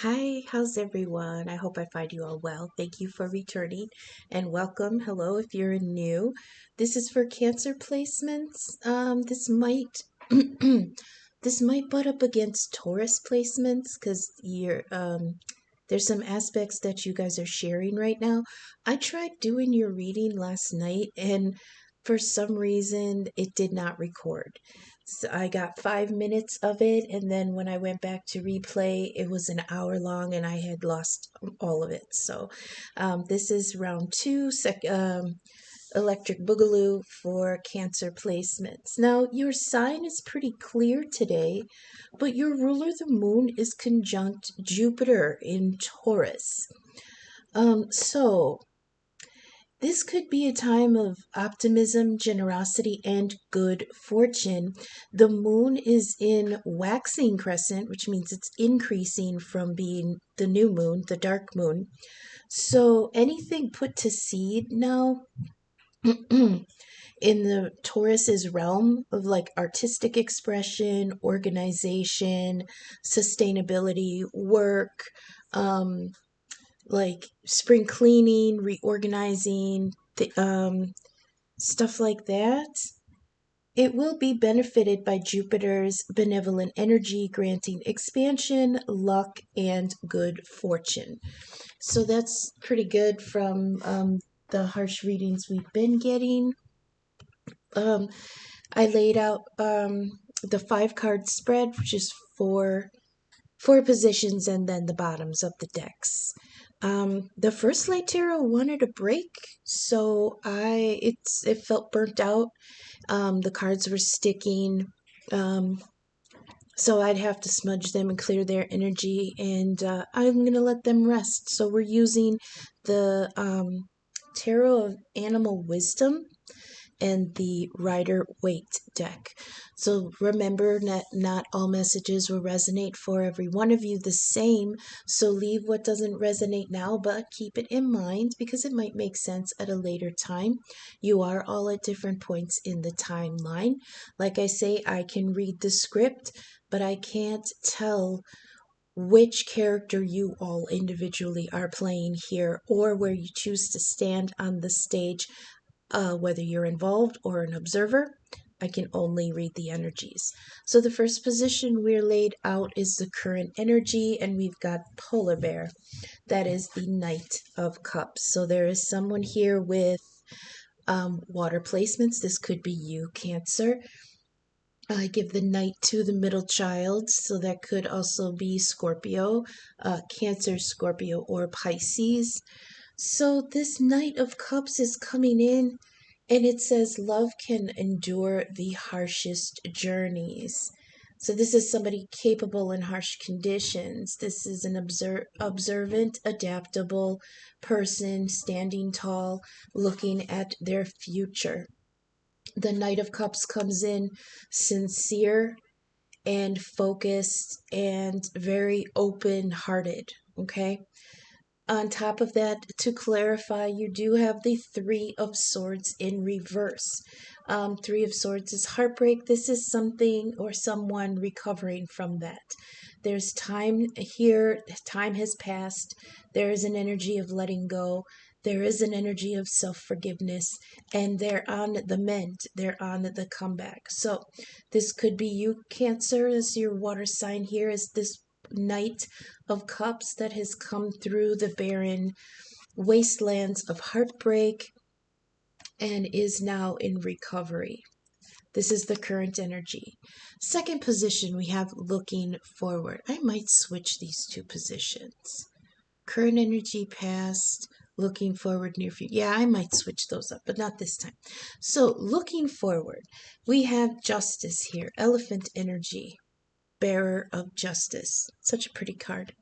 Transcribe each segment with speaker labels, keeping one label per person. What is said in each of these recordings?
Speaker 1: Hi, how's everyone? I hope I find you all well. Thank you for returning and welcome. Hello, if you're new. This is for Cancer placements. This might this might butt up against Taurus placements because there's some aspects that you guys are sharing right now. I tried doing your reading last night and for some reason it did not record. So I got 5 minutes of it, and then when I went back to replay, it was an hour long, and I had lost all of it. So, this is round two, Electric Boogaloo for Cancer placements. Now, your sign is pretty clear today, but your ruler, the moon, is conjunct Jupiter in Taurus. So this could be a time of optimism, generosity, and good fortune. The moon is in waxing crescent, which means it's increasing from being the new moon, the dark moon. So anything put to seed now in the Taurus's realm of like artistic expression, organization, sustainability, work, um, like spring cleaning, reorganizing, stuff like that, it will be benefited by Jupiter's benevolent energy, granting expansion, luck, and good fortune. So that's pretty good from the harsh readings we've been getting. Um, I laid out the 5 card spread, which is four positions and then the bottoms of the decks. The first light tarot wanted a break, so it felt burnt out. The cards were sticking, so I'd have to smudge them and clear their energy, and I'm gonna let them rest. So we're using the Tarot of Animal Wisdom and the Rider-Waite deck. So remember that not all messages will resonate for every one of you the same. So leave what doesn't resonate now, but keep it in mind because it might make sense at a later time. You are all at different points in the timeline. Like I say, I can read the script, but I can't tell which character you all individually are playing here or where you choose to stand on the stage, whether you're involved or an observer. I can only read the energies. So the first position we're laid out is the current energy, and we've got Polar Bear. That is the Knight of Cups. So there is someone here with water placements. This could be you, Cancer. I give the Knight to the middle child, so that could also be Scorpio, Cancer, Scorpio, or Pisces. So this Knight of Cups is coming in, and it says love can endure the harshest journeys. So this is somebody capable in harsh conditions. This is an observant, adaptable person standing tall, looking at their future. The Knight of Cups comes in sincere and focused and very open-hearted, okay? On top of that, to clarify, you do have the Three of Swords in reverse. Three of Swords is heartbreak. This is something or someone recovering from that. There's time here, time has passed. There is an energy of letting go. There is an energy of self forgiveness, and they're on the mend. They're on the comeback. So, this could be you, Cancer, as your water sign here, is this Knight of Cups that has come through the barren wastelands of heartbreak and is now in recovery. This is the current energy. Second position, we have looking forward. I might switch these two positions. Current energy, past, looking forward, near future. Yeah, I might switch those up, but not this time. So, looking forward, we have justice here, elephant energy, bearer of justice. Such a pretty card.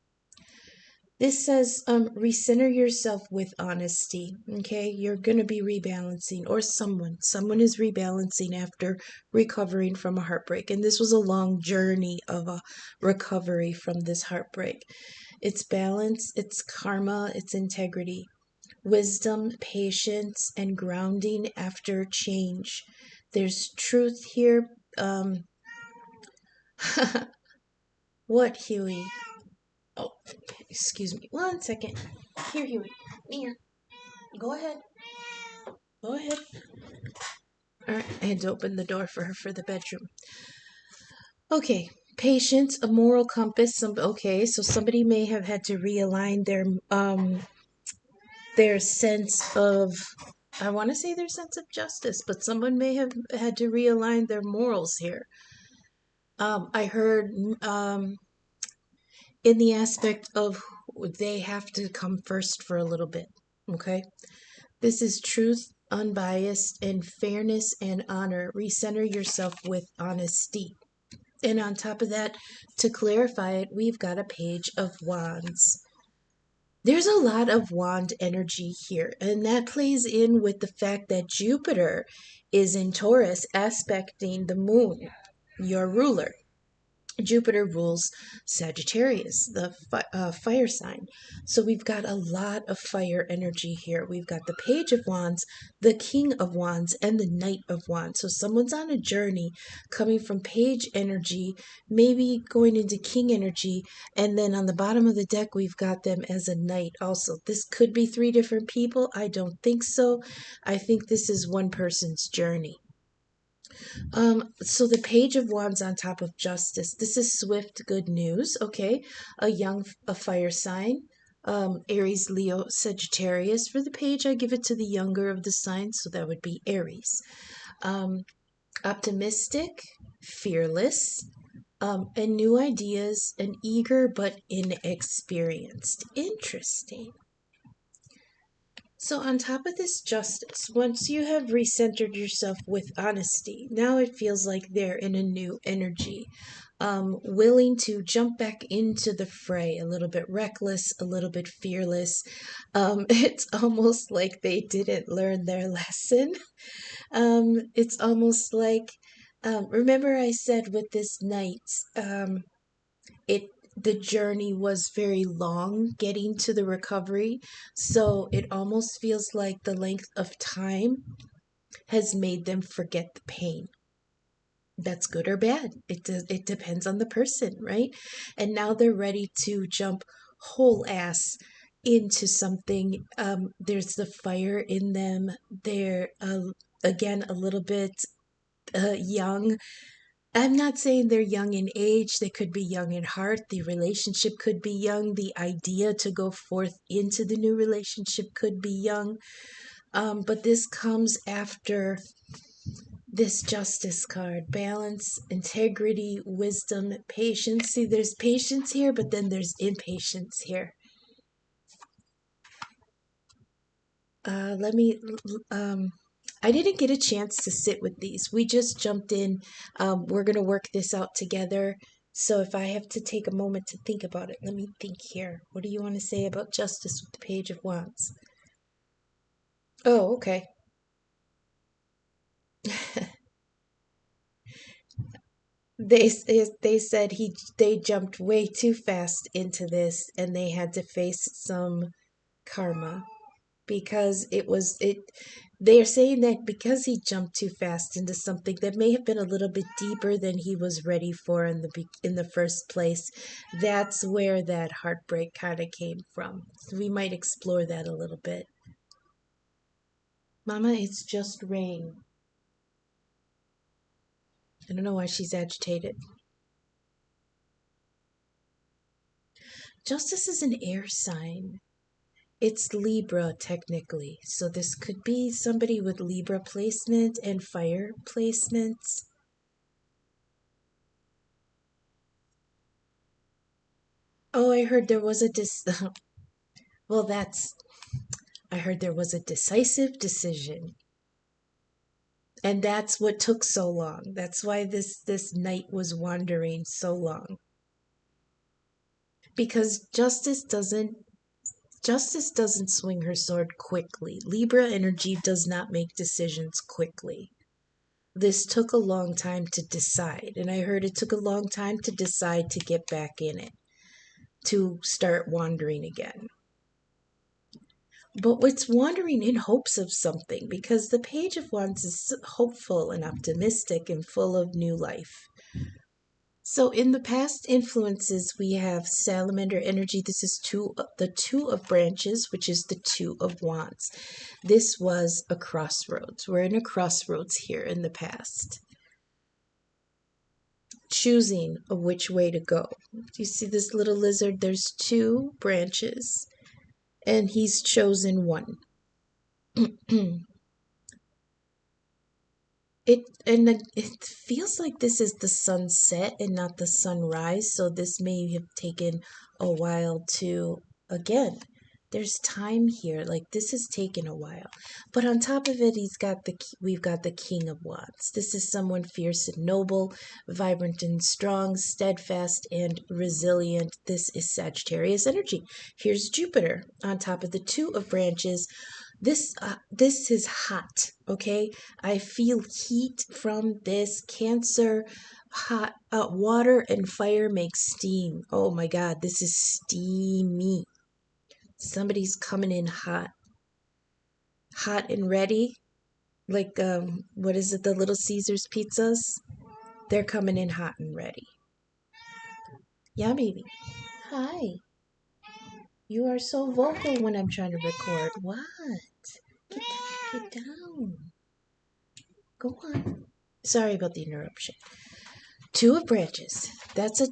Speaker 1: This says recenter yourself with honesty. Okay, you're gonna be rebalancing, or someone is rebalancing after recovering from a heartbreak, and this was a long journey of a recovery from this heartbreak. It's balance, it's karma, it's integrity, wisdom, patience, and grounding after change. There's truth here. What, Huey? Oh, excuse me, 1 second. Here, Huey. Here. Go ahead. Go ahead. All right, I had to open the door for her for the bedroom. Okay, patience, a moral compass. Okay, so somebody may have had to realign their sense of, I want to say their sense of justice, but someone may have had to realign their morals here. I heard in the aspect of they have to come first for a little bit. Okay, this is truth, unbiased, and fairness and honor. Recenter yourself with honesty. And on top of that, to clarify it, we've got a page of wands. There's a lot of wand energy here, and that plays in with the fact that Jupiter is in Taurus aspecting the moon, your ruler. Jupiter rules Sagittarius, the fire sign. So we've got a lot of fire energy here. We've got the Page of Wands, the King of Wands, and the Knight of Wands. So someone's on a journey coming from Page energy, maybe going into King energy, and then on the bottom of the deck, we've got them as a Knight also. This could be 3 different people. I don't think so. I think this is one person's journey. So the Page of Wands on top of Justice. This is swift good news. Okay, a fire sign. Aries, Leo, Sagittarius. For the page, I give it to the younger of the signs, so that would be Aries. Optimistic, fearless, and new ideas, and eager but inexperienced. Interesting. So, on top of this justice, once you have recentered yourself with honesty, now it feels like they're in a new energy, willing to jump back into the fray, a little bit reckless, a little bit fearless. It's almost like they didn't learn their lesson. It's almost like, remember I said with this night, it the journey was very long getting to the recovery, so it almost feels like the length of time has made them forget the pain. That's good or bad. It depends on the person, right? And now they're ready to jump whole ass into something. There's the fire in them. They're again a little bit young. I'm not saying they're young in age, they could be young in heart, the relationship could be young, the idea to go forth into the new relationship could be young. But this comes after this justice card: balance, integrity, wisdom, patience. See, there's patience here, but then there's impatience here. Let me I didn't get a chance to sit with these. We just jumped in. We're going to work this out together. So if I have to take a moment to think about it, let me think here. What do you want to say about justice with the Page of Wands? Oh, okay. They said they jumped way too fast into this and they had to face some karma because they're saying that because he jumped too fast into something that may have been a little bit deeper than he was ready for in the first place, that's where that heartbreak kind of came from. So we might explore that a little bit. Mama, it's just rain. I don't know why she's agitated. Justice is an air sign. It's Libra technically, so this could be somebody with Libra placement and fire placements. Oh, I heard there was a well, I heard there was a decisive decision. And that's what took so long. That's why this knight was wandering so long. Because justice doesn't swing her sword quickly. Libra energy does not make decisions quickly. This took a long time to decide, and I heard it took a long time to decide to get back in it, to start wandering again. But it's wandering in hopes of something, because the Page of Wands is hopeful and optimistic and full of new life. So in the past influences, we have salamander energy. This is the two of branches, which is the two of wands. This was a crossroads. We're in a crossroads here in the past, choosing of which way to go. Do you see this little lizard? There's two branches, and he's chosen one. It feels like this is the sunset and not the sunrise, so this may have taken a while to, again, there's time here, like this has taken a while. But on top of it, we've got the King of Wands. This is someone fierce and noble, vibrant and strong, steadfast and resilient. This is Sagittarius energy. Here's Jupiter on top of the two of branches. This is hot, okay? I feel heat from this. Cancer, hot, water and fire make steam. Oh my God, this is steamy. Somebody's coming in hot, hot and ready. Like what is it? The Little Caesars pizzas. They're coming in hot and ready. Yeah, baby. Hi. You are so vocal when I'm trying to record. What? Get down. Go on. Sorry about the interruption. Two of branches. That's a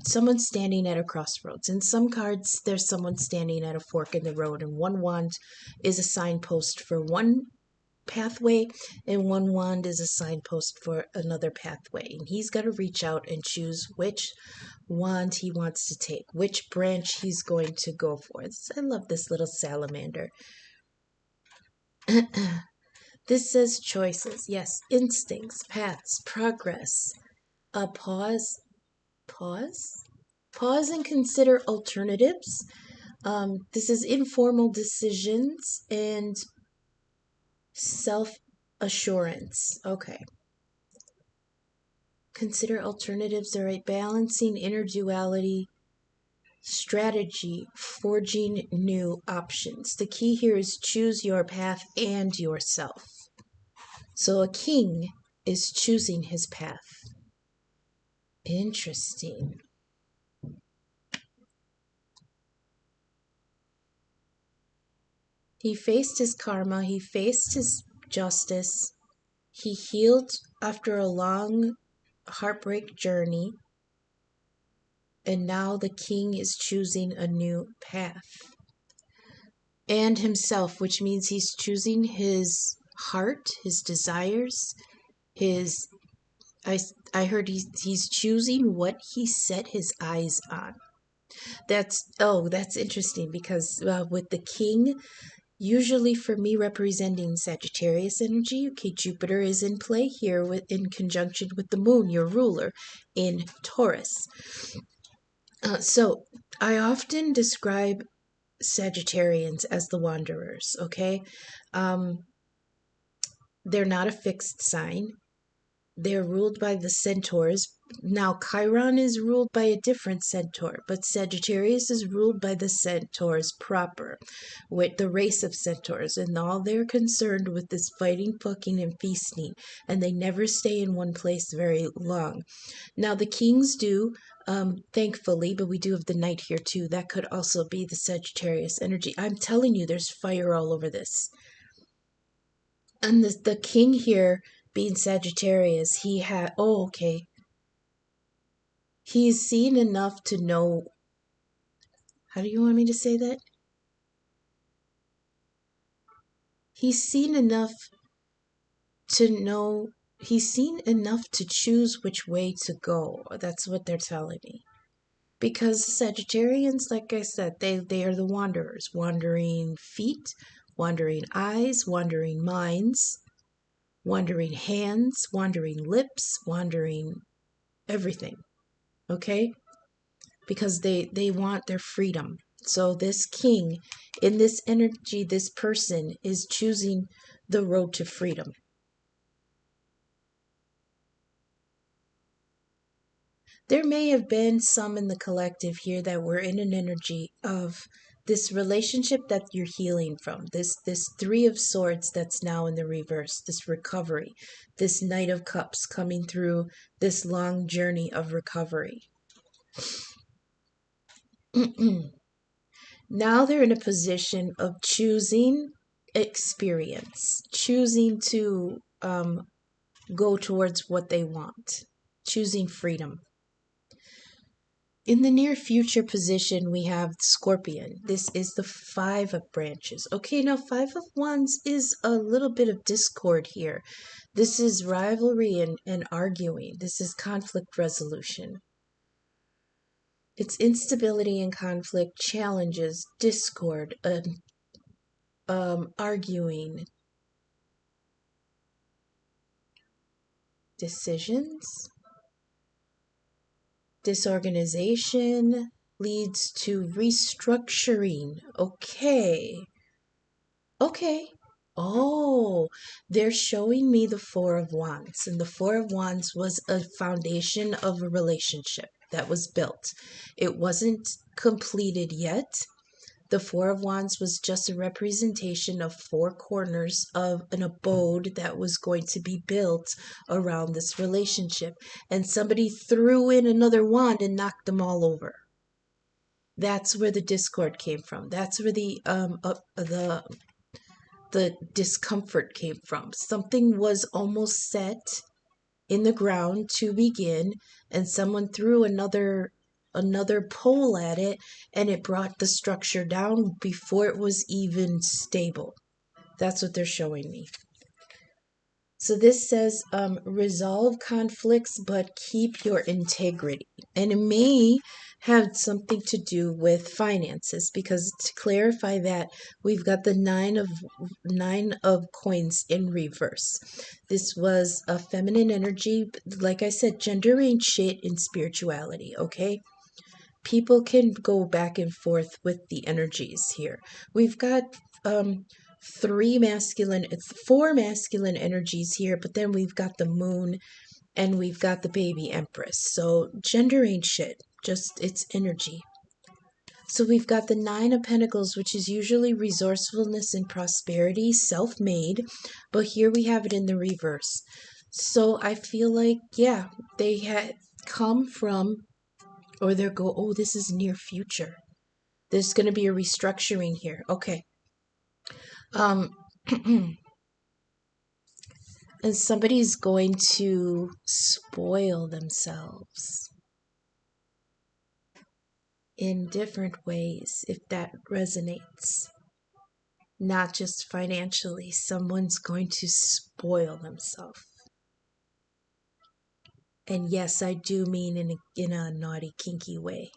Speaker 1: someone standing at a crossroads. In some cards, there's someone standing at a fork in the road, and one wand is a signpost for one pathway, and one wand is a signpost for another pathway. And he's got to reach out and choose which wand he wants to take, which branch he's going to go for. I love this little salamander. This says choices. Yes, instincts, paths, progress. Pause. Pause. Pause and consider alternatives. This is informal decisions and self-assurance. Okay. Consider alternatives. All right. Balancing inner duality. Strategy. Forging new options. The key here is choose your path and yourself. So a king is choosing his path. Interesting. He faced his karma. He faced his justice. He healed after a long heartbreak journey. And now the king is choosing a new path. And himself, which means he's choosing his heart, his desires, his... I heard he's choosing what he set his eyes on. That's interesting because with the king, usually for me representing Sagittarius energy, okay, Jupiter is in play here in conjunction with the moon, your ruler, in Taurus. So I often describe Sagittarians as the wanderers, okay? They're not a fixed sign. They're ruled by the centaurs. Now, Chiron is ruled by a different centaur, but Sagittarius is ruled by the centaurs proper, with the race of centaurs, and all they're concerned with is fighting, fucking, and feasting, and they never stay in one place very long. Now, the kings do, thankfully, but we do have the knight here too. That could also be the Sagittarius energy. I'm telling you, there's fire all over this. And the king here, being Sagittarius, he had, okay. He's seen enough to know, how do you want me to say that? He's seen enough to know, he's seen enough to choose which way to go. That's what they're telling me. Because Sagittarians, like I said, they are the wanderers. Wandering feet, wandering eyes, wandering minds, wandering hands, wandering lips, wandering everything. Okay? Because they want their freedom. So this king, in this energy, this person is choosing the road to freedom. There may have been some in the collective here that were in an energy of this relationship that you're healing from, this Three of Swords that's now in the reverse, this recovery, this Knight of Cups coming through this long journey of recovery. Now they're in a position of choosing experience, choosing to go towards what they want, choosing freedom. In the near future position, we have Scorpion. This is the Five of Branches. Okay, now Five of Wands is a little bit of discord here. This is rivalry and arguing. This is conflict resolution. It's instability and conflict, challenges, discord, arguing, decisions. Disorganization leads to restructuring. Okay. Oh, they're showing me the Four of Wands. And the Four of Wands was a foundation of a relationship that was built. It wasn't completed yet. The Four of Wands was just a representation of four corners of an abode that was going to be built around this relationship. And somebody threw in another wand and knocked them all over. That's where the discord came from. That's where the discomfort came from. Something was almost set in the ground to begin, and someone threw another pole at it, and it brought the structure down before it was even stable. That's what they're showing me. So this says resolve conflicts but keep your integrity. And it may have something to do with finances, because to clarify that, we've got the nine of coins in reverse. This was a feminine energy. Like I said, gender ain't shit in spirituality, okay? People can go back and forth with the energies here. We've got four masculine energies here, but then we've got the moon and we've got the baby empress. So gender ain't shit, just it's energy. So we've got the Nine of Pentacles, which is usually resourcefulness and prosperity, self-made, but here we have it in the reverse. So I feel like, yeah, they had come from, or they're oh, this is near future. There's going to be a restructuring here. Okay. And somebody's going to spoil themselves in different ways, if that resonates. Not just financially. Someone's going to spoil themselves. And yes, I do mean in a naughty, kinky way.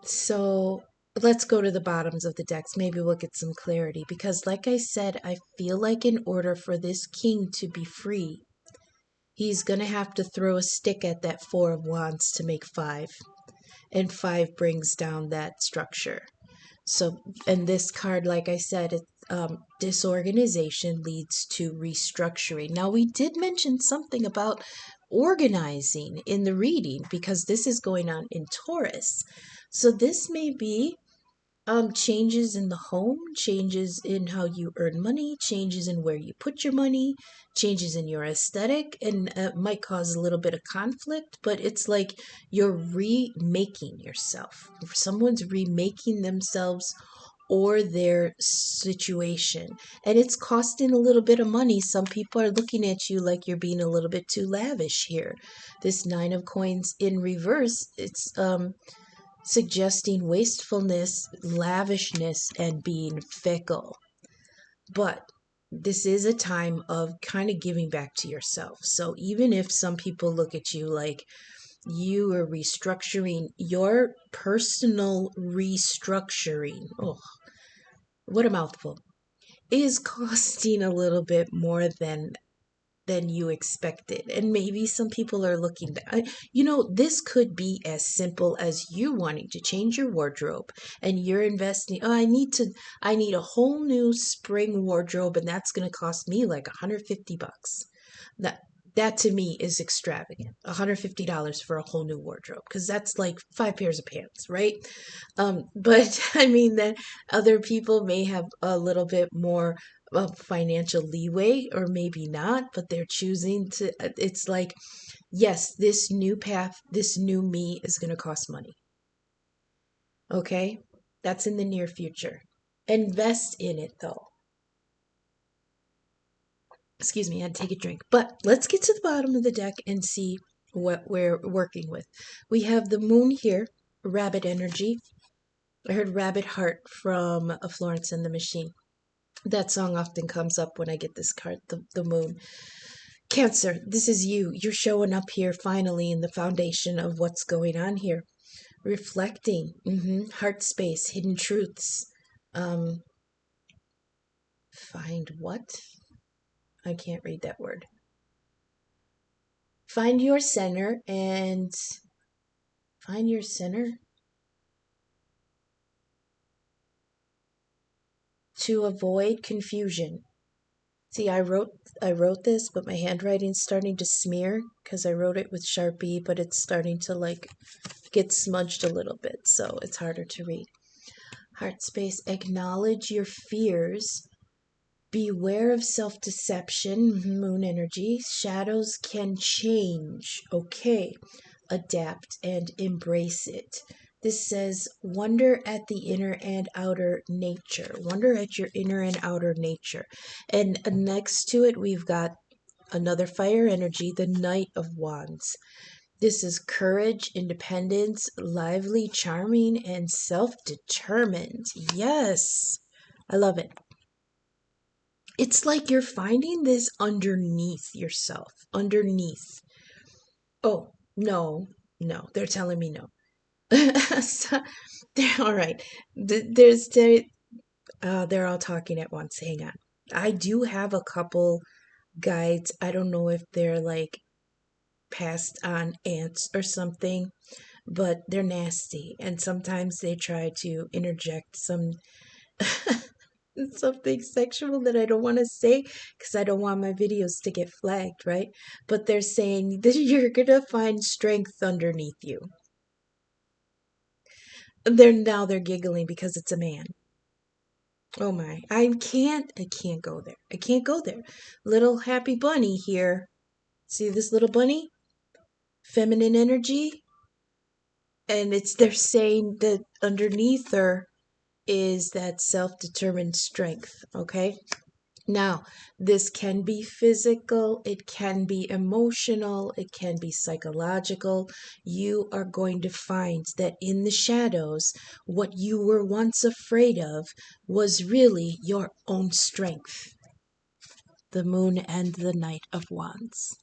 Speaker 1: So let's go to the bottoms of the decks. Maybe we'll get some clarity. Because like I said, I feel like in order for this king to be free, he's going to have to throw a stick at that Four of Wands to make five. And five brings down that structure. So, and this card, like I said, disorganization leads to restructuring. Now, we did mention something about organizing in the reading, because this is going on in Taurus. So this may be changes in the home, changes in how you earn money, changes in where you put your money, changes in your aesthetic, and might cause a little bit of conflict, but it's like you're remaking yourself. Someone's remaking themselves or their situation, and it's costing a little bit of money. Some people are looking at you like you're being a little bit too lavish here. This Nine of Coins in reverse, it's suggesting wastefulness, lavishness, and being fickle. But this is a time of kind of giving back to yourself. So even if some people look at you like you are restructuring, your personal restructuring, oh, what a mouthful, is costing a little bit more than you expected. And maybe some people are looking back. This could be as simple as you wanting to change your wardrobe, and you're investing, I need a whole new spring wardrobe, and that's going to cost me like $150. That to me is extravagant. $150 for a whole new wardrobe, because that's like 5 pairs of pants, right? But I mean that other people may have a little bit more financial leeway, or maybe not, but they're choosing to. It's like, yes, this new path, this new me is going to cost money. Okay, that's in the near future. Invest in it though. Excuse me, I had to take a drink. But let's get to the bottom of the deck and see what we're working with. We have the moon here, rabbit energy. I heard Rabbit Heart from Florence and the Machine. That song often comes up when I get this card, the moon. Cancer, this is you. You're showing up here finally in the foundation of what's going on here. Reflecting, heart space, hidden truths. Um, find what? I can't read that word. Find your center and find your center to avoid confusion. See, I wrote this, but my handwriting's starting to smear because I wrote it with Sharpie, but it's starting to like get smudged a little bit, so it's harder to read. Heart space, acknowledge your fears. Beware of self deception, moon energy. Shadows can change. Okay. Adapt and embrace it. This says, wonder at the inner and outer nature. Wonder at your inner and outer nature. And next to it, we've got another fire energy, the Knight of Wands. This is courage, independence, lively, charming, and self determined. Yes, I love it. It's like you're finding this underneath yourself, underneath. Oh, no, no, they're telling me no. So, all right. They're all talking at once. Hang on. I do have a couple guides. I don't know if they're like passed on ants or something, but they're nasty. And sometimes they try to interject something sexual that I don't want to say because I don't want my videos to get flagged, right? But they're saying that you're gonna find strength underneath you. They're giggling because it's a man. Oh my. I can't go there. I can't go there. Little happy bunny here. See this little bunny? Feminine energy. And they're saying that underneath her is that self-determined strength, okay? Now, this can be physical, it can be emotional, it can be psychological. You are going to find that in the shadows, what you were once afraid of was really your own strength. The moon and the Knight of Wands.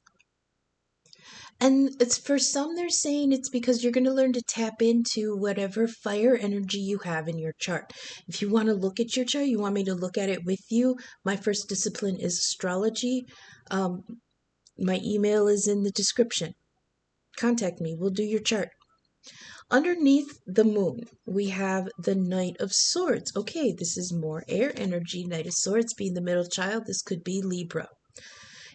Speaker 1: And it's for some, they're saying it's because you're going to learn to tap into whatever fire energy you have in your chart. If you want to look at your chart, you want me to look at it with you. My first discipline is astrology. Um, my email is in the description. Contact me. We'll do your chart. Underneath the moon, we have the Knight of Swords. Okay, this is more air energy. Knight of Swords being the middle child. This could be Libra.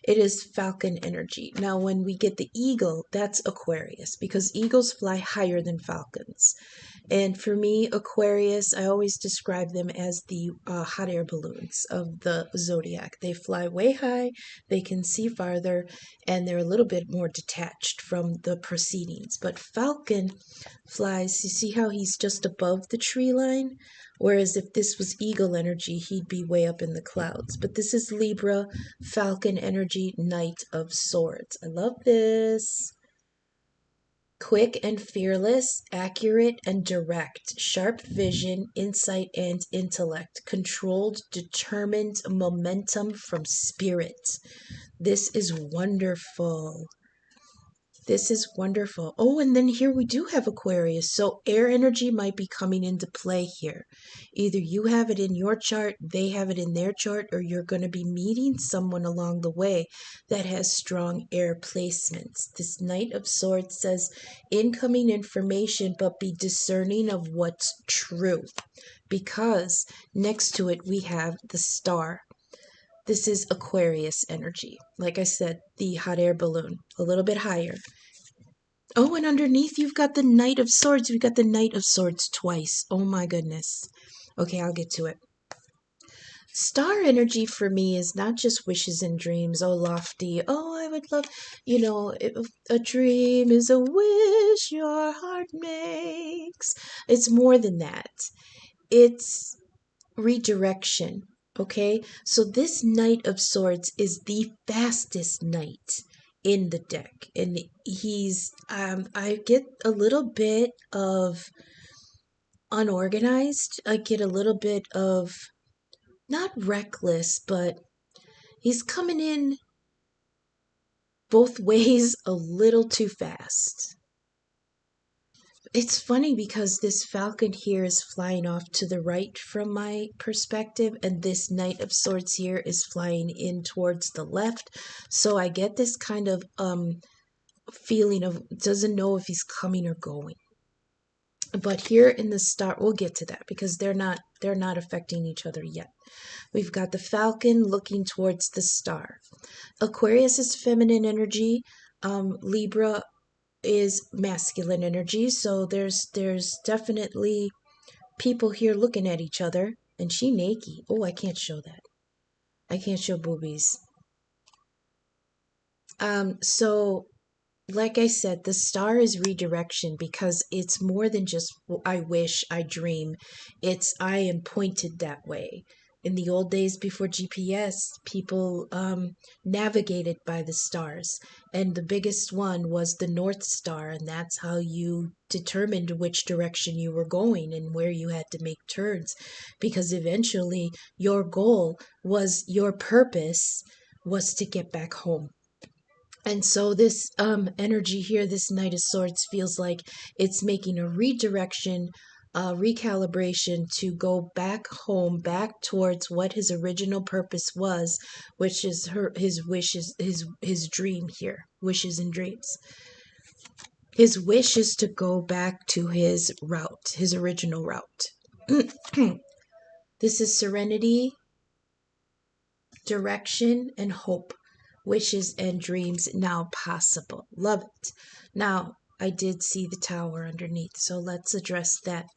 Speaker 1: It is falcon energy. Now, when we get the eagle, that's Aquarius because eagles fly higher than falcons. And for me, Aquarius, I always describe them as the hot air balloons of the zodiac. They fly way high, they can see farther, and they're a little bit more detached from the proceedings. But Falcon flies, you see how he's just above the tree line? Whereas if this was eagle energy, he'd be way up in the clouds. But this is Libra, Falcon energy, Knight of Swords. I love this. Quick and fearless, accurate and direct, sharp vision, insight, and intellect, controlled, determined momentum from spirit. This is wonderful. This is wonderful. Oh, and then here we do have Aquarius. So air energy might be coming into play here. Either you have it in your chart, they have it in their chart, or you're going to be meeting someone along the way that has strong air placements. This Knight of Swords says incoming information, but be discerning of what's true. Because next to it, we have the star. This is Aquarius energy. Like I said, the hot air balloon, a little bit higher. Oh, and underneath you've got the Knight of Swords. We've got the Knight of Swords twice. Oh my goodness. Okay, I'll get to it. Star energy for me is not just wishes and dreams. Oh, lofty. Oh, I would love, a dream is a wish your heart makes. It's more than that. It's redirection. Okay, so this Knight of Swords is the fastest knight in the deck, and he's I get a little bit of unorganized. I get a little bit of not reckless, but he's coming in both ways a little too fast. It's funny because this falcon here is flying off to the right from my perspective, and this Knight of Swords here is flying in towards the left. So I get this kind of feeling of doesn't know if he's coming or going. But here in the star, we'll get to that because they're not affecting each other yet. We've got the falcon looking towards the star. Aquarius is feminine energy. Libra is masculine energy. So there's definitely people here looking at each other. And she naked. Oh, I can't show that. I can't show boobies. So like I said, the star is redirection because it's more than just I wish, I dream. It's I am pointed that way. In the old days before GPS, people navigated by the stars. And the biggest one was the North Star, and that's how you determined which direction you were going and where you had to make turns. Because eventually your goal was, your purpose was to get back home. And so this energy here, this Knight of Swords, feels like it's making a redirection, recalibration to go back home, back towards what his original purpose was, which is his wishes, his dream here, wishes and dreams. His wish is to go back to his route, his original route. This is serenity, direction, and hope. Wishes and dreams now possible. Love it. Now, I did see the tower underneath, so let's address that.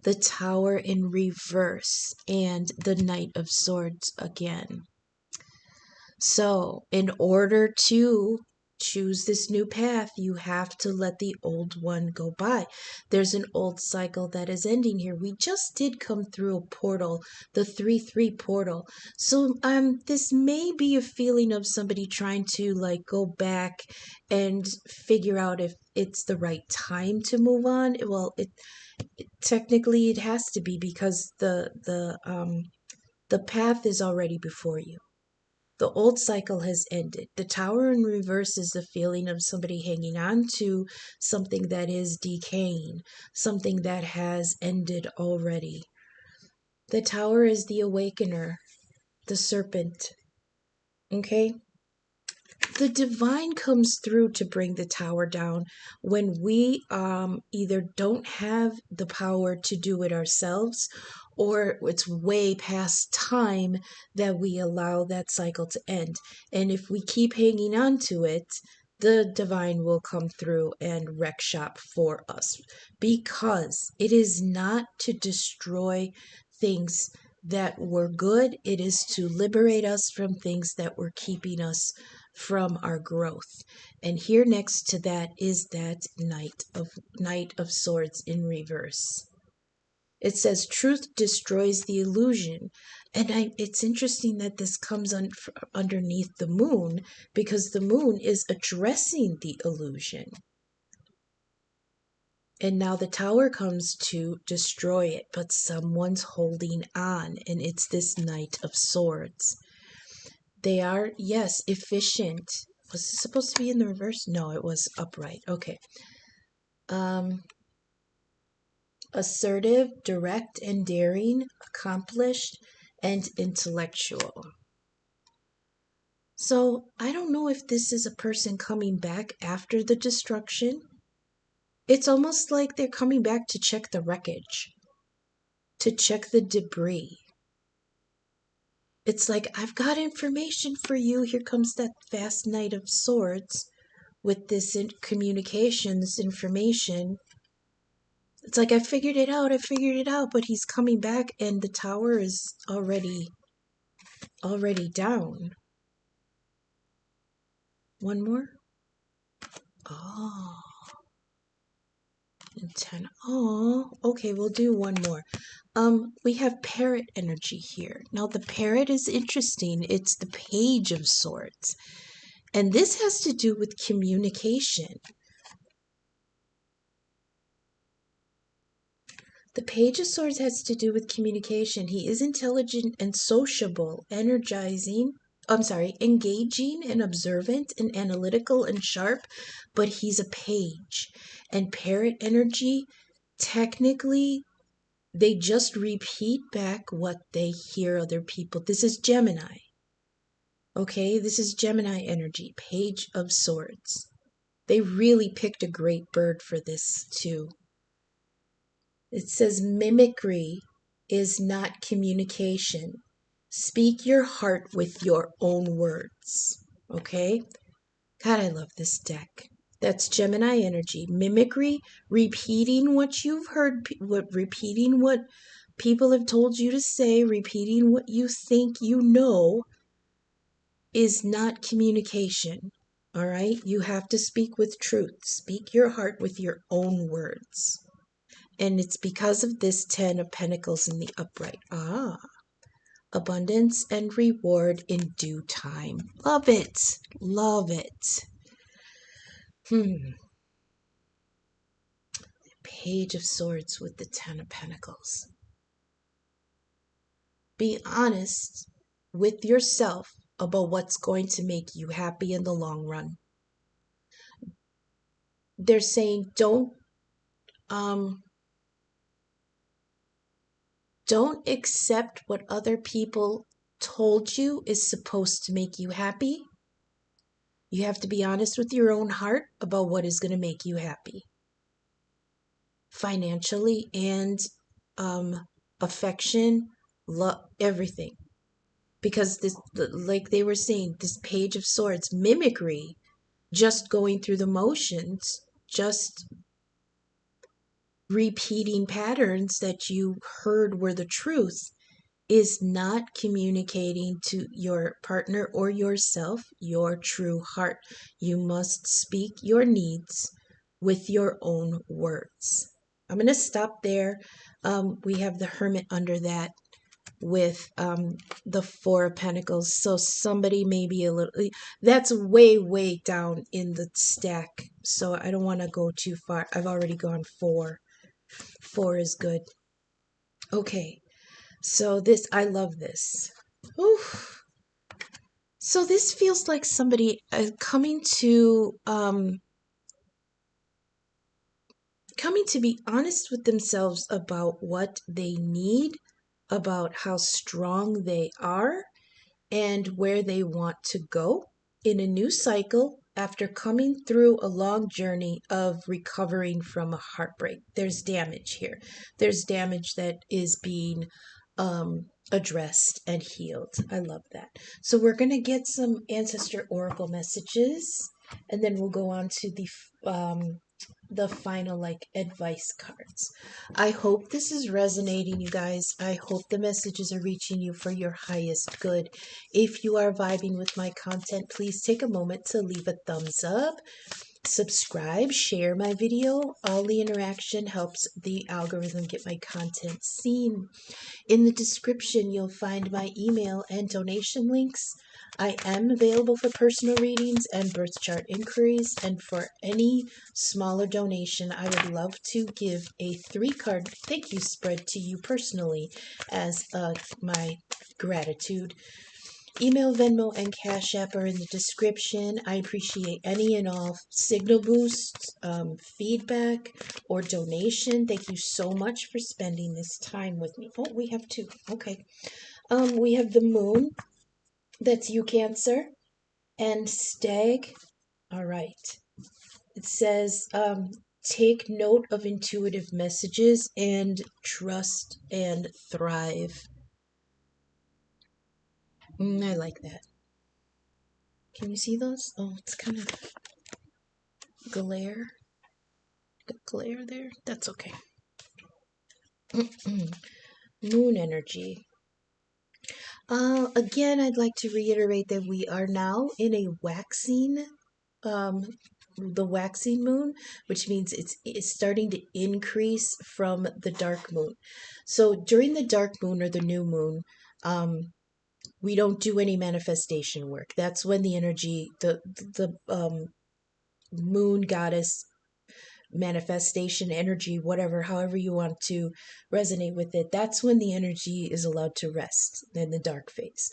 Speaker 1: The tower in reverse and the Knight of Swords again. So, in order to choose this new path, you have to let the old one go by. There's an old cycle that is ending here. We just did come through a portal, the 3-3 portal. So this may be a feeling of somebody trying to like go back and figure out if it's the right time to move on. Well, technically it has to be because the path is already before you. The old cycle has ended. The tower in reverse is the feeling of somebody hanging on to something that is decaying, something that has ended already. The tower is the awakener, the serpent. Okay? The divine comes through to bring the tower down when we either don't have the power to do it ourselves, or it's way past time that we allow that cycle to end. And if we keep hanging on to it, the divine will come through and wreck shop for us, because it is not to destroy things that were good. It is to liberate us from things that were keeping us from our growth. And here next to that is that Knight of Swords in reverse. It says truth destroys the illusion. And it's interesting that this comes underneath the moon, because the moon is addressing the illusion. And now the tower comes to destroy it, but someone's holding on, and it's this Knight of Swords. They are, yes, efficient. Was it supposed to be in the reverse? No, it was upright. Okay. Assertive, direct, and daring, accomplished, and intellectual. So I don't know if this is a person coming back after the destruction. It's almost like they're coming back to check the wreckage, to check the debris. It's like, I've got information for you. Here comes that fast Knight of Swords with this communication, this information. It's like, I figured it out, but he's coming back and the tower is already down. One more? Oh. And 10. Oh, okay, we'll do one more. We have parrot energy here. Now the parrot is interesting. It's the Page of Swords. And this has to do with communication. The Page of Swords has to do with communication. He is intelligent and sociable, engaging and observant and analytical and sharp, but he's a page. And parrot energy, technically, they just repeat back what they hear other people. This is Gemini. Okay, this is Gemini energy, Page of Swords. They really picked a great bird for this too. It says mimicry is not communication. Speak your heart with your own words. Okay? God, I love this deck. That's Gemini energy. Mimicry, repeating what you've heard, repeating what people have told you to say, repeating what you think you know is not communication. All right? You have to speak with truth. Speak your heart with your own words. And it's because of this 10 of Pentacles in the upright. Abundance and reward in due time. Love it. Love it. Page of Swords with the 10 of Pentacles. Be honest with yourself about what's going to make you happy in the long run. They're saying don't accept what other people told you is supposed to make you happy. You have to be honest with your own heart about what is going to make you happy. Financially and affection, love, everything. Because this, like they were saying, this Page of Swords, mimicry, just going through the motions, just repeating patterns that you heard were the truth, is not communicating to your partner or yourself your true heart. You must speak your needs with your own words. I'm going to stop there. We have the Hermit under that with the Four of Pentacles. So somebody may be a little... That's way, way down in the stack. So I don't want to go too far. I've already gone 4. 4 is good. Okay. So this, I love this. Oof. So this feels like somebody coming to be honest with themselves about what they need, about how strong they are, and where they want to go in a new cycle after coming through a long journey of recovering from a heartbreak. There's damage here. There's damage that is being addressed and healed. I love that. So we're going to get some Ancestor Oracle messages, and then we'll go on to the final advice cards. I hope this is resonating, you guys. I hope the messages are reaching you for your highest good. If you are vibing with my content, please take a moment to leave a thumbs up, subscribe, share my video. All the interaction helps the algorithm get my content seen. In the description, you'll find my email and donation links. I am available for personal readings and birth chart inquiries, and for any smaller donation, I would love to give a 3-card thank you spread to you personally as my gratitude. Email, Venmo, and Cash App are in the description. I appreciate any and all signal boosts, feedback, or donation. Thank you so much for spending this time with me. Oh, we have 2. Okay. We have the Moon. That's you, Cancer. And Stag. All right. It says, take note of intuitive messages and trust and thrive. I like that. Can you see those? Oh, it's kind of glare. Glare there. That's okay. Moon energy. Again, I'd like to reiterate that we are now in a waxing, um, the waxing moon, which means it's starting to increase from the dark moon. So during the dark moon or the new moon, we don't do any manifestation work. That's when the energy, the moon goddess manifestation energy, whatever, however you want to resonate with it, that's when the energy is allowed to rest in the dark phase.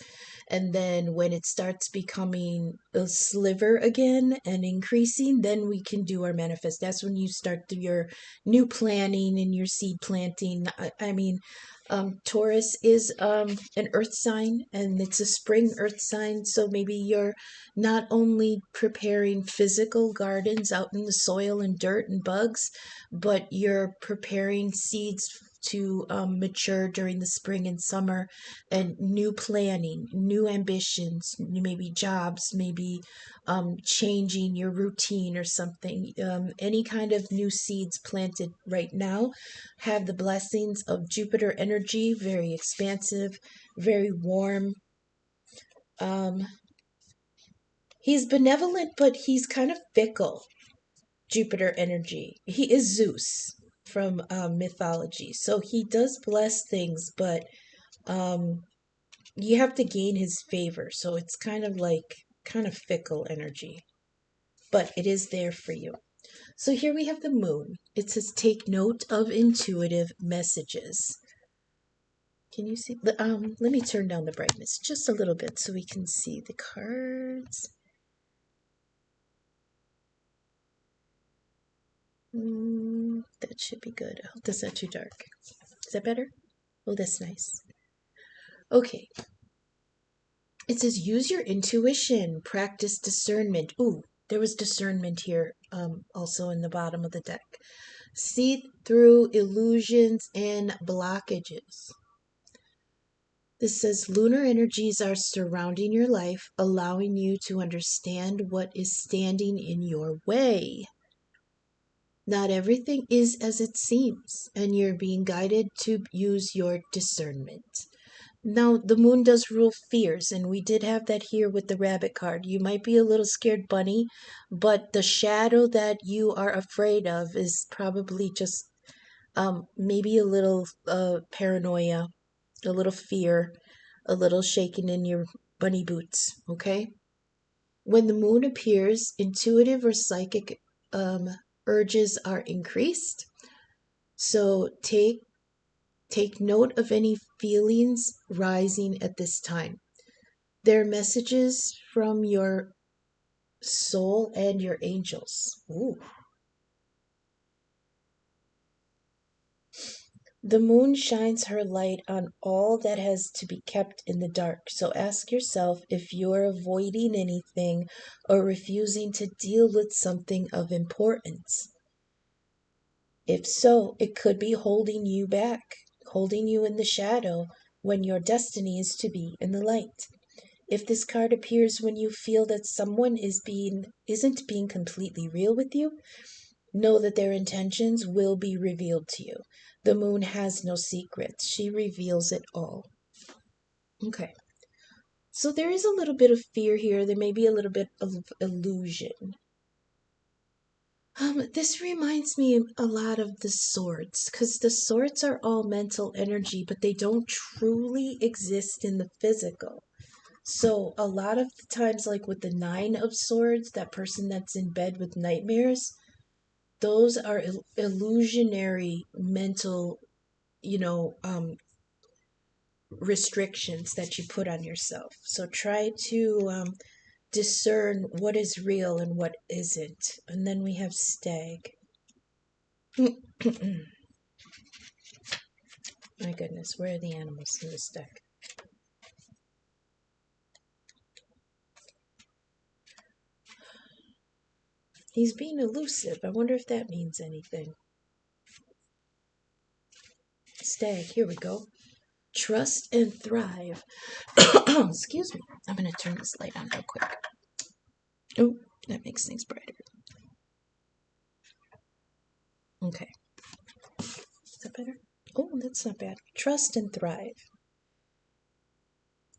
Speaker 1: And then when it starts becoming a sliver again and increasing, then we can do our manifest. That's when you start your new planning and your seed planting. I mean, Taurus is an earth sign, and it's a spring earth sign. So maybe you're not only preparing physical gardens out in the soil and dirt and bugs, but you're preparing seeds to mature during the spring and summer, and new planning, new ambitions, maybe jobs, maybe changing your routine or something. Any kind of new seeds planted right now have the blessings of Jupiter energy, very expansive, very warm. Um, he's benevolent, but he's kind of fickle. Jupiter energy. He is Zeus from mythology, so he does bless things, but um, you have to gain his favor. So it's kind of fickle energy, but it is there for you. So here we have the moon. It says take note of intuitive messages. Can you see? Let me turn down the brightness just a little bit so we can see the cards. That should be good. I hope that's not too dark. Is that better? Oh, that's nice. Okay. It says use your intuition, practice discernment. Ooh, there was discernment here also in the bottom of the deck. See through illusions and blockages. This says lunar energies are surrounding your life, allowing you to understand what is standing in your way. Not everything is as it seems, and you're being guided to use your discernment. Now, the moon does rule fears, and we did have that here with the rabbit card. You might be a little scared bunny, but the shadow that you are afraid of is probably just maybe a little paranoia, a little fear, a little shaking in your bunny boots, okay? When the moon appears, intuitive or psychic urges are increased. So take note of any feelings rising at this time. They're messages from your soul and your angels. Ooh. The moon shines her light on all that has to be kept in the dark. So ask yourself if you're avoiding anything or refusing to deal with something of importance. If so, it could be holding you back, holding you in the shadow when your destiny is to be in the light. If this card appears when you feel that someone isn't being completely real with you, know that their intentions will be revealed to you. The moon has no secrets. She reveals it all. Okay. So there is a little bit of fear here. There may be a little bit of illusion. This reminds me a lot of the swords, because the swords are all mental energy, but they don't truly exist in the physical. So a lot of the times, like with the Nine of Swords, that person that's in bed with nightmares, those are illusionary mental, you know, restrictions that you put on yourself. So try to discern what is real and what isn't. And then we have Stag. My goodness, where are the animals in this deck? He's being elusive. I wonder if that means anything. Stag, here we go. Trust and thrive. Excuse me. I'm going to turn this light on real quick. Oh, that makes things brighter. Okay. Is that better? Oh, that's not bad. Trust and thrive.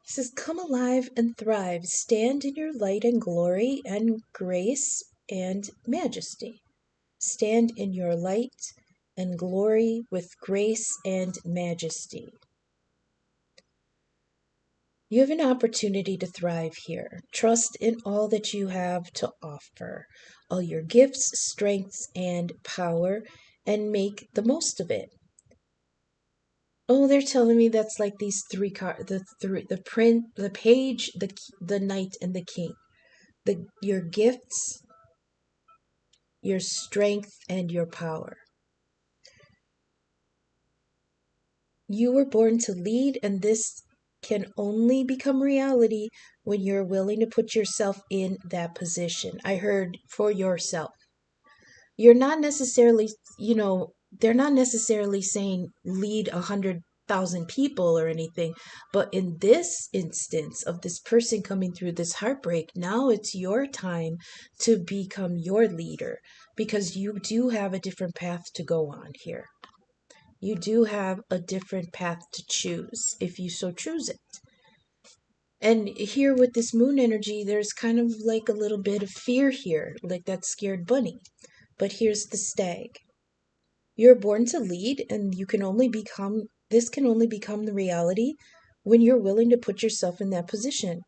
Speaker 1: He says, come alive and thrive. Stand in your light and glory and grace and majesty. Stand in your light and glory with grace and majesty. You have an opportunity to thrive here. Trust in all that you have to offer, all your gifts, strengths, and power, and make the most of it. Oh, they're telling me that's like these three cards: the print, the page, the knight, and the king. Your gifts, your strength, and your power. You were born to lead, and this can only become reality when you're willing to put yourself in that position. I heard for yourself. You're not necessarily, they're not necessarily saying lead 100,000 people or anything, but in this instance of this person coming through this heartbreak, now it's your time to become your leader, because you do have a different path to go on here. You do have a different path to choose if you so choose it. And here with this moon energy, there's kind of like a little bit of fear here, like that scared bunny. But here's the stag. You're born to lead, and this can only become the reality when you're willing to put yourself in that position.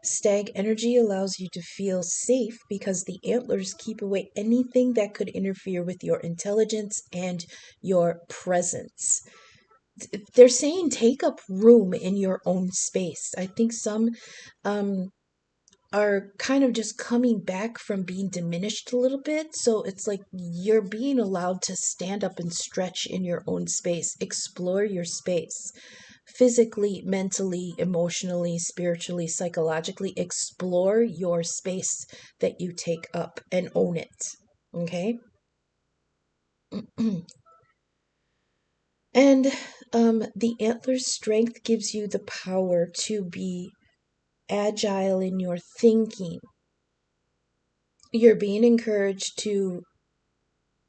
Speaker 1: Stag energy allows you to feel safe because the antlers keep away anything that could interfere with your intelligence and your presence. They're saying take up room in your own space. I think some are kind of just coming back from being diminished a little bit. So it's like you're being allowed to stand up and stretch in your own space, explore your space. Physically, mentally, emotionally, spiritually, psychologically, explore your space that you take up and own it. Okay? And the antler's strength gives you the power to be agile in your thinking. You're being encouraged to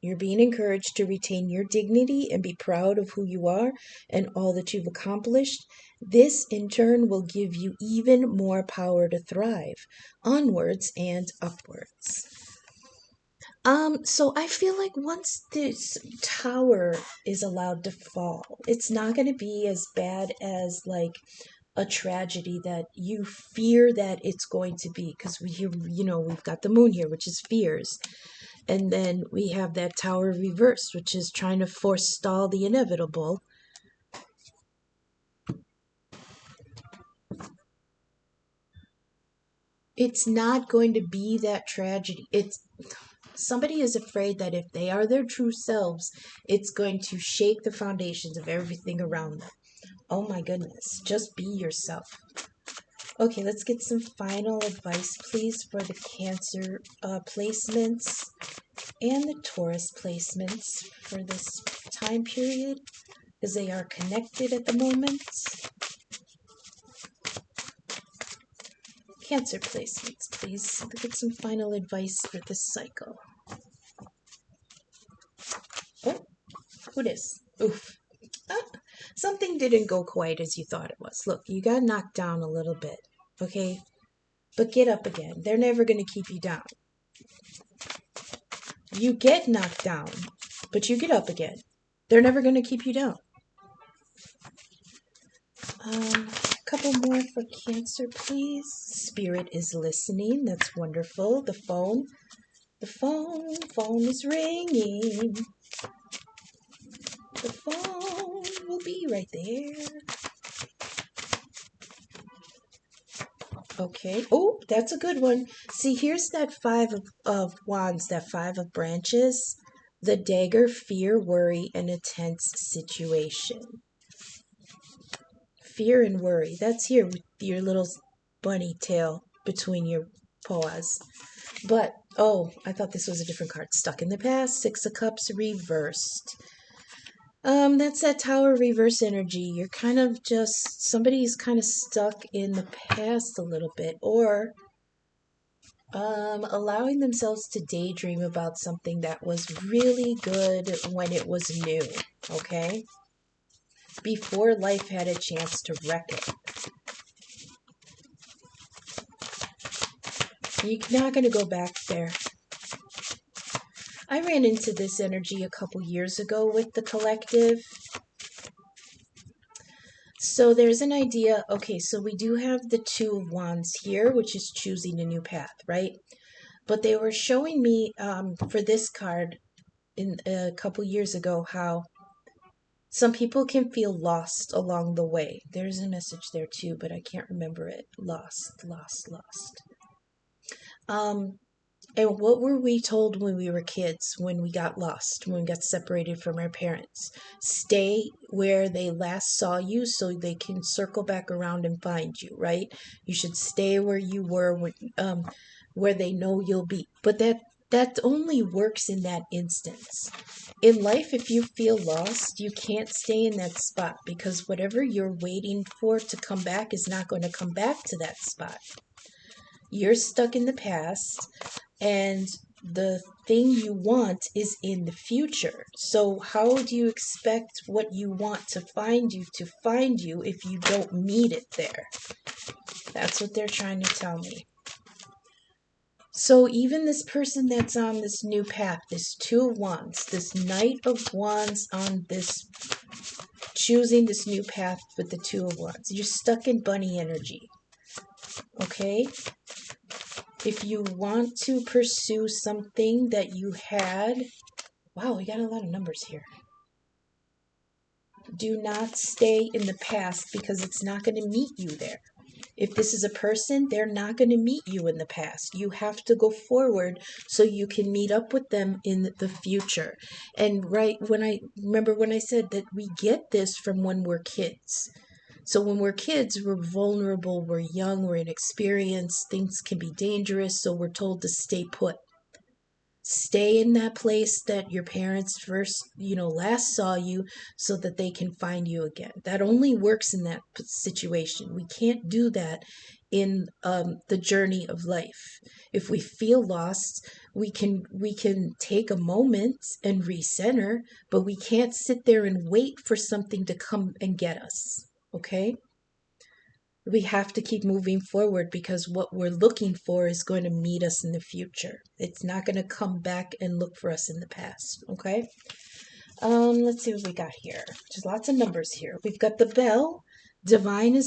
Speaker 1: retain your dignity and be proud of who you are and all that you've accomplished. This in turn will give you even more power to thrive onwards and upwards. So I feel like once this tower is allowed to fall, it's not going to be as bad as like a tragedy that you fear that it's going to be, because we've got the moon here, which is fears, and then we have that tower reversed, which is trying to forestall the inevitable. It's not going to be that tragedy. Somebody is afraid that if they are their true selves, it's going to shake the foundations of everything around them. Oh my goodness, just be yourself. Okay, let's get some final advice, please, for the Cancer placements and the Taurus placements for this time period, because they are connected at the moment. Cancer placements, please. Let's get some final advice for this cycle. Oh, who dis? Oof. Ah, something didn't go quite as you thought it was. Look, you got knocked down a little bit, okay? But get up again. They're never going to keep you down. You get knocked down, but you get up again. They're never going to keep you down. A couple more for Cancer, please. Spirit is listening. That's wonderful. The phone is ringing. The phone will be right there. Okay. Oh, that's a good one. See, here's that five of wands, that five of branches. The dagger, fear, worry, and a tense situation. Fear and worry. That's here with your little bunny tail between your paws. But, oh, I thought this was a different card. Stuck in the past, Six of Cups reversed. That's that tower reverse energy. You're kind of just, somebody's kind of stuck in the past a little bit, or allowing themselves to daydream about something that was really good when it was new, okay? Before life had a chance to wreck it. You're not going to go back there. I ran into this energy a couple years ago with the collective. So there's an idea, okay, so we do have the Two of Wands here, which is choosing a new path, right? But they were showing me for this card in a couple years ago how some people can feel lost along the way. There's a message there too, but I can't remember it. Lost, lost, lost. Um, And what were we told when we were kids, when we got lost, when we got separated from our parents? Stay where they last saw you so they can circle back around and find you, right? You should stay where you were, where they know you'll be. But that only works in that instance. In life, if you feel lost, you can't stay in that spot because whatever you're waiting for to come back is not going to come back to that spot. You're stuck in the past, and the thing you want is in the future. So how do you expect what you want to find you if you don't meet it there? That's what they're trying to tell me. So even this person that's on this new path, this Two of Wands, this Knight of Wands on this, choosing this new path with the Two of Wands, you're stuck in bunny energy. Okay? If you want to pursue something that you had, wow, we got a lot of numbers here. Do not stay in the past because it's not going to meet you there. If this is a person, they're not going to meet you in the past. You have to go forward so you can meet up with them in the future. And right when I said that we get this from when we're kids. So when we're kids, we're vulnerable, we're young, we're inexperienced, things can be dangerous, so we're told to stay put. Stay in that place that your parents first, last saw you so that they can find you again. That only works in that situation. We can't do that in the journey of life. If we feel lost, we can take a moment and recenter, but we can't sit there and wait for something to come and get us. Okay? We have to keep moving forward because what we're looking for is going to meet us in the future. It's not going to come back and look for us in the past. Okay? Let's see what we got here. There's lots of numbers here. We've got the bell. Divine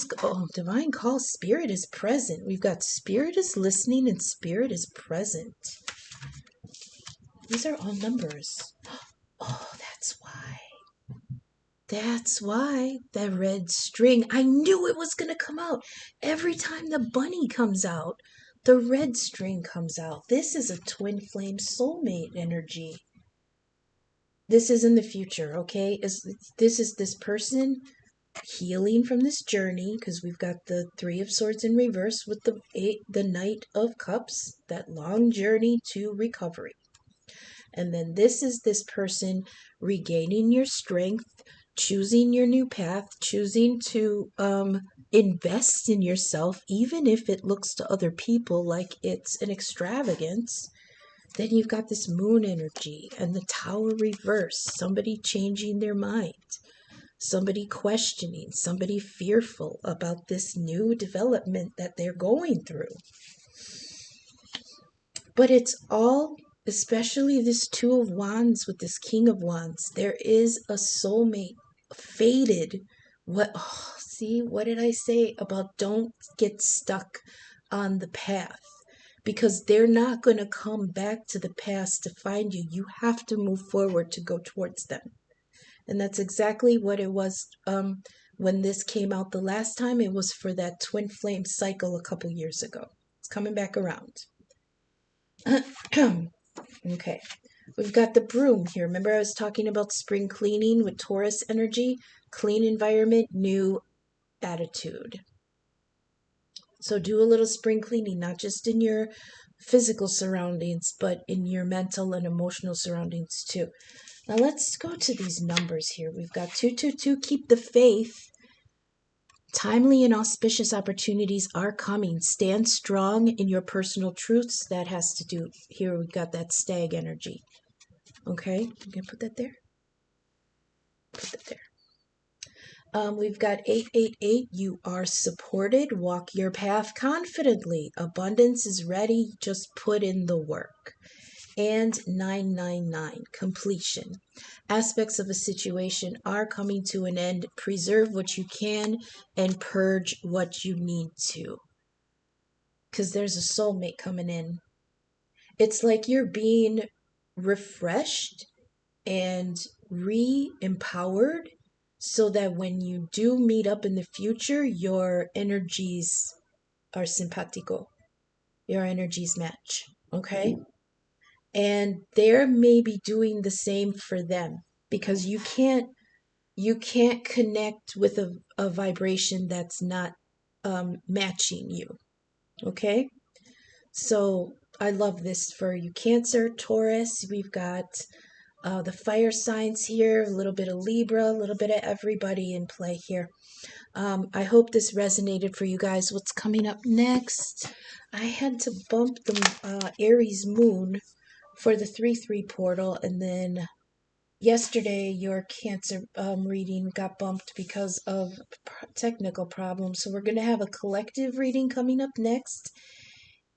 Speaker 1: call. Spirit is present. We've got spirit is listening and spirit is present. These are all numbers. Oh, that's why. That's why the red string. I knew it was going to come out. Every time the bunny comes out, the red string comes out. This is a twin flame soulmate energy. This is in the future, okay? This is this person healing from this journey because we've got the Three of Swords in reverse with the Knight of Cups, that long journey to recovery. And then this is this person regaining your strength, choosing your new path, choosing to invest in yourself, even if it looks to other people like it's an extravagance. Then you've got this moon energy and the tower reverse, somebody changing their mind, somebody questioning, somebody fearful about this new development that they're going through. But it's all, especially this Two of Wands with this King of Wands, there is a soulmate fated. What did I say about don't get stuck on the path? Because they're not going to come back to the past to find you. You have to move forward to go towards them. And that's exactly what it was when this came out the last time. It was for that twin flame cycle a couple years ago. It's coming back around. Okay, we've got the broom here. Remember I was talking about spring cleaning with Taurus energy? Clean environment, new attitude. So do a little spring cleaning, not just in your physical surroundings, but in your mental and emotional surroundings too. Now let's go to these numbers here. We've got 222, keep the faith. Timely and auspicious opportunities are coming. Stand strong in your personal truths. That has to do, here we've got that stag energy. Okay, I'm going to put that there. Put that there. We've got 888. You are supported. Walk your path confidently. Abundance is ready. Just put in the work. And 999. Completion. Aspects of a situation are coming to an end. Preserve what you can and purge what you need to. Because there's a soulmate coming in. It's like you're being refreshed and re-empowered so that when you do meet up in the future, your energies are simpatico. Your energies match. Okay? And they're maybe doing the same for them because you can't connect with a vibration that's not matching you. Okay? So I love this for you, Cancer, Taurus. We've got the fire signs here, a little bit of Libra, a little bit of everybody in play here. I hope this resonated for you guys. What's coming up next? I had to bump the Aries moon for the 3-3 portal, and then yesterday your Cancer reading got bumped because of technical problems. So we're going to have a collective reading coming up next,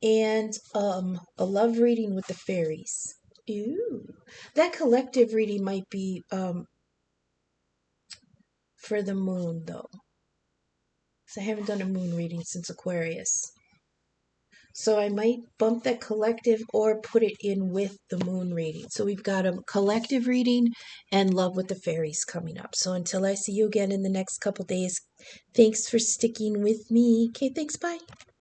Speaker 1: and a love reading with the fairies. Ooh, that collective reading might be for the moon though, because I haven't done a moon reading since Aquarius. So I might bump that collective or put it in with the moon reading. So we've got a collective reading and love with the fairies coming up. So until I see you again in the next couple days, thanks for sticking with me. Okay, thanks, bye.